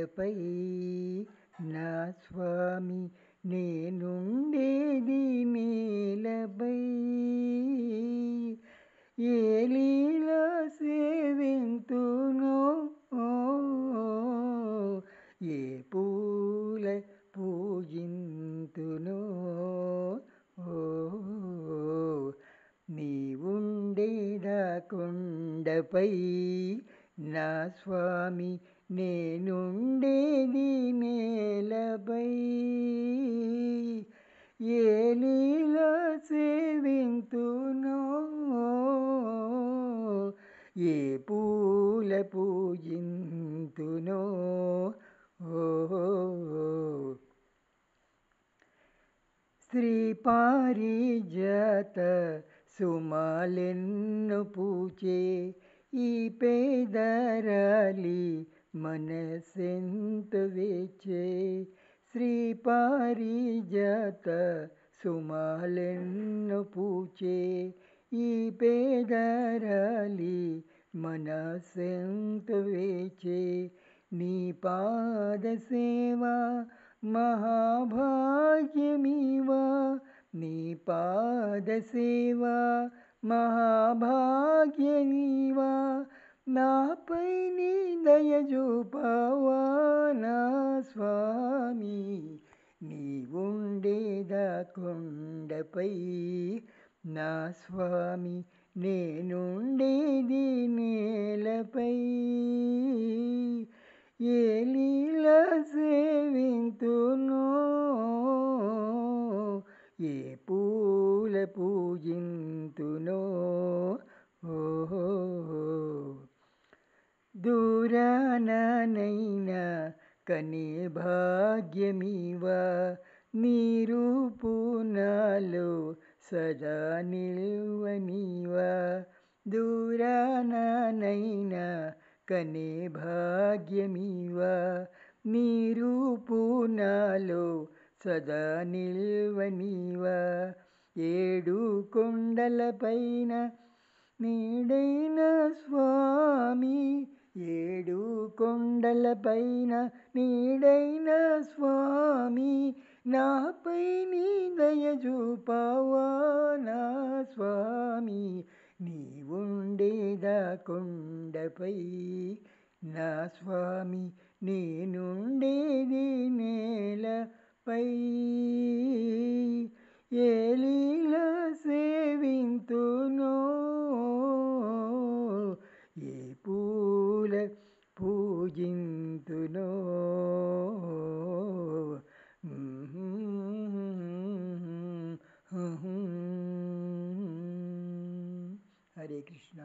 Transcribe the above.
కొండపై నా స్వామి నేనుండేది నేలపై ఏ లీలా సేవింతునో ఏ పూల పూజింతునో నీవుండేదా కొండపై నా స్వామి నేనుండేది నేలపై ఏ లీలా సేవింతునో ఏ పూల పూజింతునో శ్రీ పారిజాత సుమాలెన్ను పూచే ఈ పేదరాలి మనసెంత వేచే శ్రీ పారిజాత సుమాలెన్ను పూచే ఈ పేదరాలి మనసెంత వేచే నీ పాద సేవా మహాభాగ్యమివా నీ పాద సేవా మహాభాగ్యమివా నాపై నీ దయ చూపవా నా స్వామి నీవుండేదా కొండపై నా స్వామి నేనుండేది నేలపై ఏ లీలా సేవింతునో ఏ పూల పూజింతునో దూరానైనా కనే భాగ్యమివా నీ రూపు నాలో సదా నిల్వనివా దూరానైనా కనే భాగ్యమివా నీ రూపు నాలో సదా నిల్వనివా ఏడు కొండలపైన నీడైన స్వామి ఏడు కొండలపైన నీడైన స్వామి నాపై నీ దయ చూపవా నా స్వామి నీవుండేదా కొండపై నా స్వామి నేనుండేది నేలపై ఏ లీలా సేవింతునో ఏ పూల పూజింతునో హరే కృష్ణ.